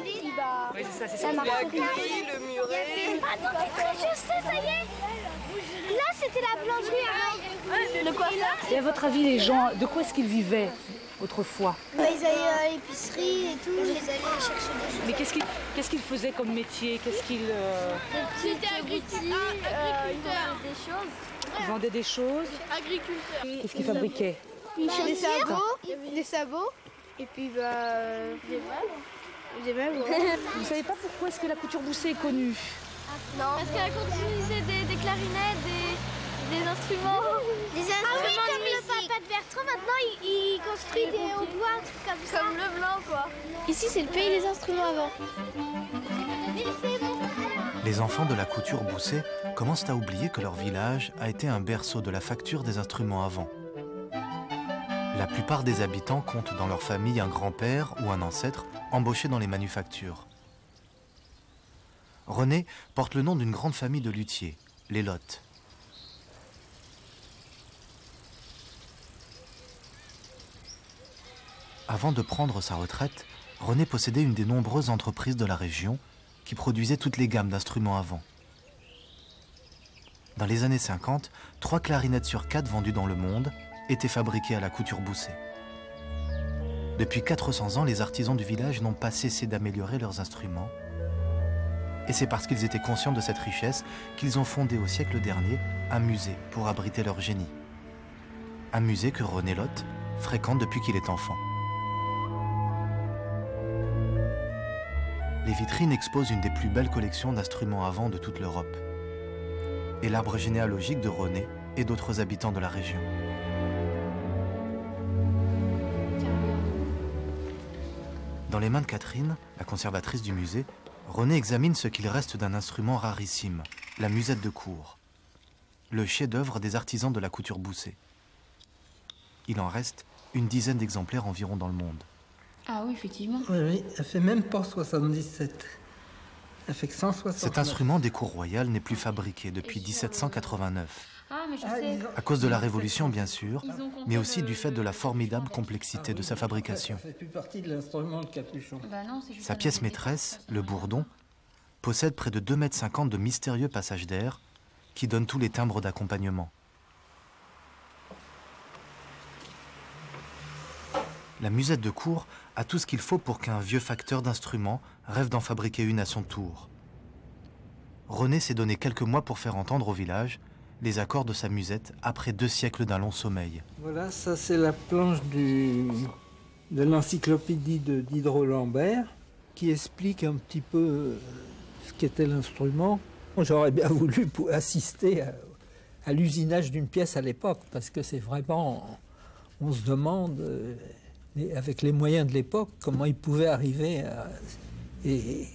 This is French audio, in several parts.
Oui, c'est ça, c'est Ça marche. La grille, le muret. Attendez, je sais, ça y est. Là, c'était la boulangerie avant. Le coiffeur. Et à votre avis, les gens, de quoi est-ce qu'ils vivaient autrefois? Ils allaient à l'épicerie et tout. Ils allaient chercher des choses. Mais qu'est-ce qu'ils faisaient comme métier? Qu'est-ce qu'ils C'était agriculteur. Des choses. ils vendaient des choses? Agriculteur. Qu'est-ce qu'ils fabriquaient? Des sabots. Des sabots. Et puis des meubles. Des meubles. Ouais. Vous savez pas pourquoi est-ce que la couture Bousset est connue? Non. Parce qu'elle continuait des clarinettes, des instruments. Des instruments comme le papa de Bertrand, maintenant il construit des hautbois, un truc comme ça. Comme le blanc, quoi. Ici, c'est le pays des instruments avant. Les enfants de la couture Bousset commencent à oublier que leur village a été un berceau de la facture des instruments avant. La plupart des habitants comptent dans leur famille un grand-père ou un ancêtre embauché dans les manufactures. René porte le nom d'une grande famille de luthiers, les Lottes. Avant de prendre sa retraite, René possédait une des nombreuses entreprises de la région qui produisaient toutes les gammes d'instruments à vent. Dans les années 50, 3 clarinettes sur 4 vendues dans le monde étaient fabriquées à la couture Bousset. Depuis 400 ans, les artisans du village n'ont pas cessé d'améliorer leurs instruments. Et c'est parce qu'ils étaient conscients de cette richesse qu'ils ont fondé au siècle dernier un musée pour abriter leur génie. Un musée que René Lotte fréquente depuis qu'il est enfant. Les vitrines exposent une des plus belles collections d'instruments à vent de toute l'Europe. Et l'arbre généalogique de René et d'autres habitants de la région. Dans les mains de Catherine, la conservatrice du musée, René examine ce qu'il reste d'un instrument rarissime, la musette de cour. Le chef-d'œuvre des artisans de la couture Bousset. Il en reste une dizaine d'exemplaires environ dans le monde. Ah oui, effectivement. Oui, elle fait même pas 77. Elle fait que 160. Cet instrument des cours royales n'est plus fabriqué depuis 1789. Ah, mais je sais. À cause de la Révolution, bien sûr, mais aussi du fait de la formidable complexité de sa fabrication. Ça fait plus partie de l'instrument, le capuchon. Bah non, c'est juste Sa pièce maîtresse, le bourdon, possède près de 2,50 m de mystérieux passages d'air qui donnent tous les timbres d'accompagnement. La musette de cour a tout ce qu'il faut pour qu'un vieux facteur d'instruments rêve d'en fabriquer une à son tour. René s'est donné quelques mois pour faire entendre au village les accords de sa musette après 2 siècles d'un long sommeil. Voilà, ça c'est la planche de l'encyclopédie de Diderot Lambert qui explique un petit peu ce qu'était l'instrument. J'aurais bien voulu assister à l'usinage d'une pièce à l'époque parce que c'est vraiment, on se demande avec les moyens de l'époque comment ils pouvaient arriver à... Et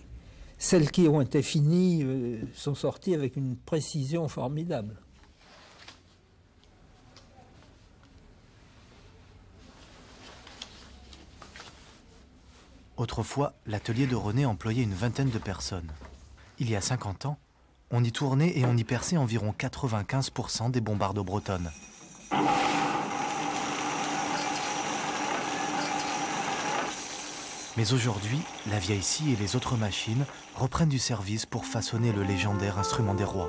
celles qui ont été finies sont sorties avec une précision formidable. Autrefois, l'atelier de René employait une vingtaine de personnes. Il y a 50 ans, on y tournait et on y perçait environ 95% des bombardeaux bretonnes. Mais aujourd'hui, la vieille scie et les autres machines reprennent du service pour façonner le légendaire instrument des rois.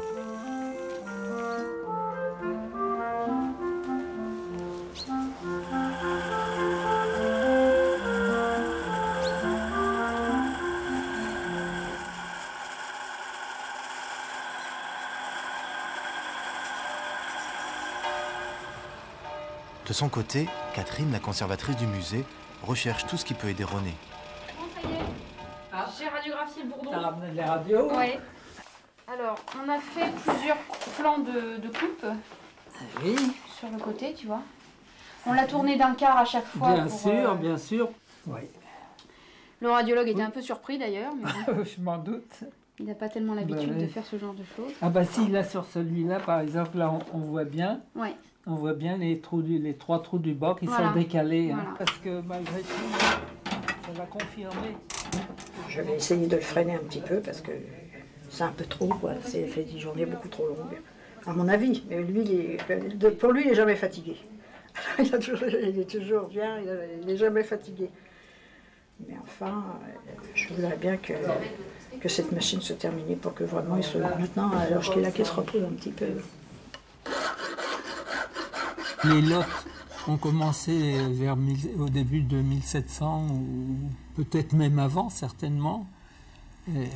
De son côté, Catherine, la conservatrice du musée, recherche tout ce qui peut aider René. J'ai radiographié le bourdon. T'as ramené les radios? Oui. Alors, on a fait plusieurs plans de coupe Oui. sur le côté, tu vois. On l'a tourné d'un quart à chaque fois. Bien sûr, bien sûr. Oui. Le radiologue était un peu surpris d'ailleurs, mais bon, Je m'en doute. il n'a pas tellement l'habitude oui. de faire ce genre de choses. Ah bah si, là sur celui-là, par exemple, là on voit bien. Ouais. On voit bien les 3 trous du bas qui Voilà. sont décalés. Voilà. Parce que malgré tout, ça va confirmer. Je vais essayer de le freiner un petit peu parce que c'est un peu trop, quoi. C'est fait des journées beaucoup trop longues. À mon avis, mais lui, pour lui, il n'est jamais fatigué. Il est toujours bien, il n'est jamais fatigué. Mais enfin, je voudrais bien que cette machine se termine pour que vraiment il soit maintenant, à l'âge qu'il a, qu'il se retrouve un petit peu. Les lots ont commencé au début de 1700, ou peut-être même avant, certainement. Et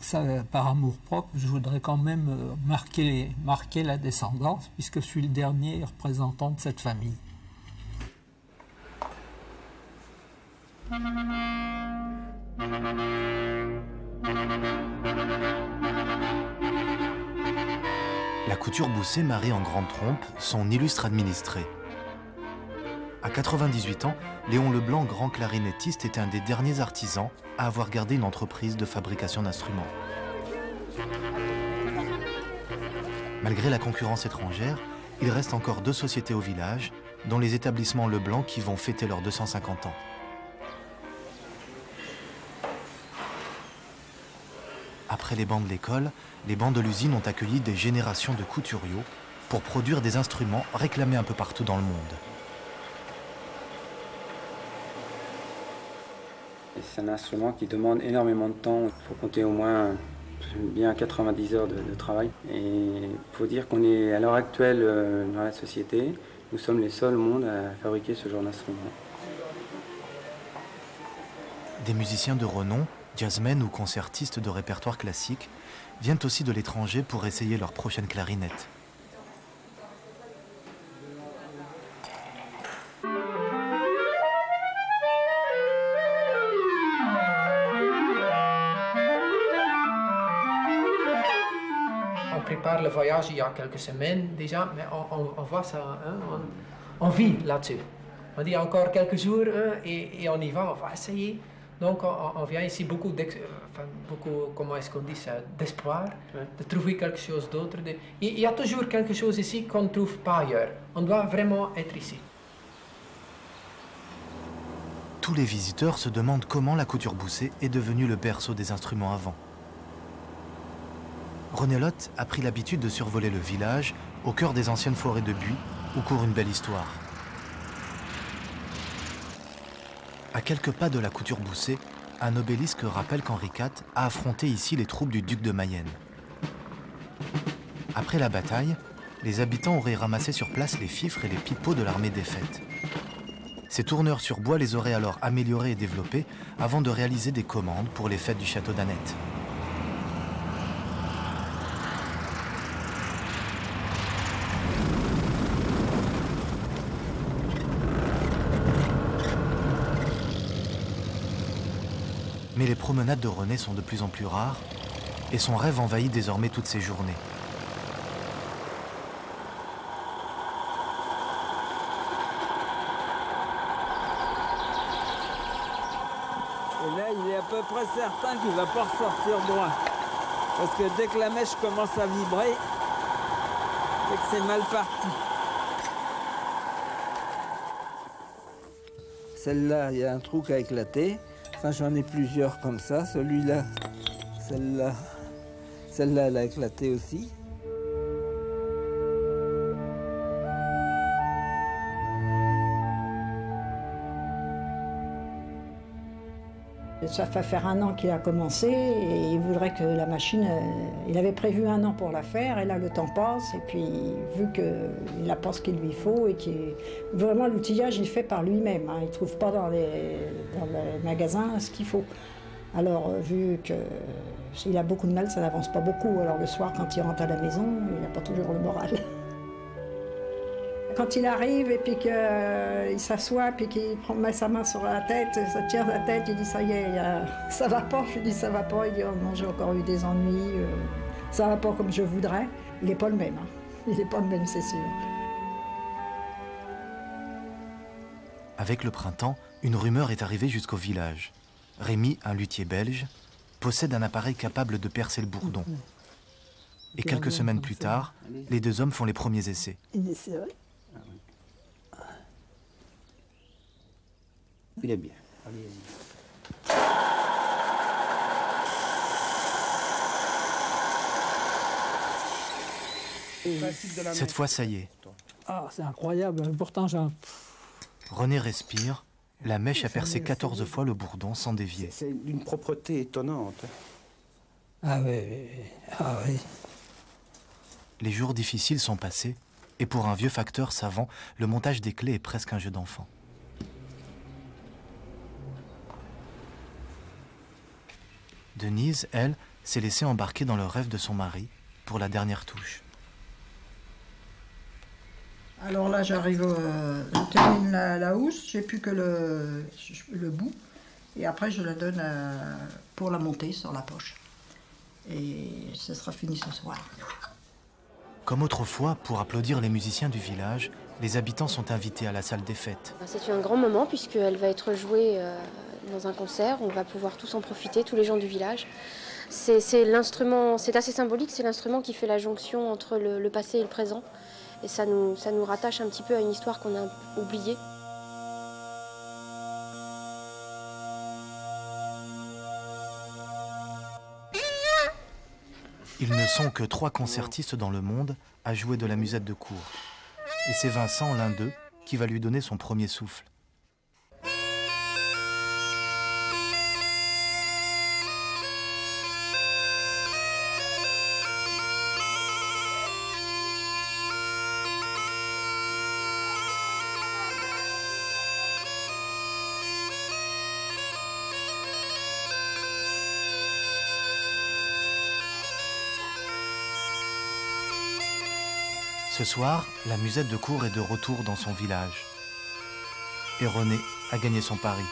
ça, par amour-propre, je voudrais quand même marquer la descendance, puisque je suis le dernier représentant de cette famille. La couture Bousset marie en grande trompe son illustre administré. À 98 ans, Léon Leblanc, grand clarinettiste, est un des derniers artisans à avoir gardé une entreprise de fabrication d'instruments. Malgré la concurrence étrangère, il reste encore 2 sociétés au village, dont les établissements Leblanc qui vont fêter leurs 250 ans. Après les bancs de l'école, les bancs de l'usine ont accueilli des générations de couturiers pour produire des instruments réclamés un peu partout dans le monde. C'est un instrument qui demande énormément de temps. Il faut compter au moins bien 90 heures de travail. Et il faut dire qu'on est à l'heure actuelle dans la société, nous sommes les seuls au monde à fabriquer ce genre d'instrument. Des musiciens de renom, jazzmen ou concertistes de répertoire classique, viennent aussi de l'étranger pour essayer leur prochaine clarinette. On prépare le voyage il y a quelques semaines déjà, mais on voit ça, hein, on vit là-dessus. On dit encore quelques jours hein, et on y va, on va essayer. Donc on vient ici beaucoup, comment est-ce qu'on dit ça, d'espoir, de trouver quelque chose d'autre. Il y a toujours quelque chose ici qu'on ne trouve pas ailleurs. On doit vraiment être ici. Tous les visiteurs se demandent comment la couture Bousset est devenue le berceau des instruments à vent. René Lotte a pris l'habitude de survoler le village au cœur des anciennes forêts de buis où court une belle histoire. À quelques pas de la couture Bousset, un obélisque rappelle qu'Henri IV a affronté ici les troupes du duc de Mayenne. Après la bataille, les habitants auraient ramassé sur place les fifres et les pipeaux de l'armée défaite. Ces tourneurs sur bois les auraient alors améliorés et développés avant de réaliser des commandes pour les fêtes du château d'Annette. Mais les promenades de René sont de plus en plus rares et son rêve envahit désormais toutes ses journées. Et là, il est à peu près certain qu'il ne va pas ressortir droit. Parce que dès que la mèche commence à vibrer, c'est que c'est mal parti. Celle-là, il y a un trou qui a éclaté. Enfin, j'en ai plusieurs comme ça. Celui-là, celle-là, elle a éclaté aussi. Ça fait faire 1 an qu'il a commencé et il voudrait que la machine, il avait prévu 1 an pour la faire et là le temps passe et puis vu qu'il n'a pas ce qu'il lui faut et vraiment l'outillage il fait par lui-même, hein, il ne trouve pas dans le magasin ce qu'il faut. Alors vu qu'il a beaucoup de mal, ça n'avance pas beaucoup, alors le soir quand il rentre à la maison, il n'a pas toujours le moral. Quand il arrive et puis qu'il s'assoit puis qu'il met sa main sur la tête, ça tire la tête, il dit ça y est, ça va pas. Je lui dis ça va pas, il dit oh non j'ai encore eu des ennuis, ça va pas comme je voudrais. Il n'est pas le même, hein. Il n'est pas le même c'est sûr. Avec le printemps, une rumeur est arrivée jusqu'au village. Rémy, un luthier belge, possède un appareil capable de percer le bourdon. Et quelques semaines plus tard, les 2 hommes font les premiers essais. C'est vrai. Il est bien. Cette fois, ça y est. Ah, c'est incroyable. Pourtant, René respire La mèche a percé 14 fois le bourdon sans dévier. C'est d'une propreté étonnante. Ah oui, ah oui. Les jours difficiles sont passés, et pour un vieux facteur savant, le montage des clés est presque un jeu d'enfant. Denise, elle, s'est laissée embarquer dans le rêve de son mari pour la dernière touche. Alors là, j'arrive, je termine la housse, j'ai plus que le bout, et après je la donne pour la monter sur la poche. Et ce sera fini ce soir. Comme autrefois, pour applaudir les musiciens du village, les habitants sont invités à la salle des fêtes. C'est un grand moment puisqu'elle va être jouée dans un concert. On va pouvoir tous en profiter, tous les gens du village. C'est l'instrument, c'est assez symbolique, c'est l'instrument qui fait la jonction entre le passé et le présent. Et ça nous rattache un petit peu à une histoire qu'on a oubliée. Ils ne sont que 3 concertistes dans le monde à jouer de la musette de cour. Et c'est Vincent, l'un d'eux, qui va lui donner son premier souffle. Ce soir, la musette de cour est de retour dans son village. Et René a gagné son pari.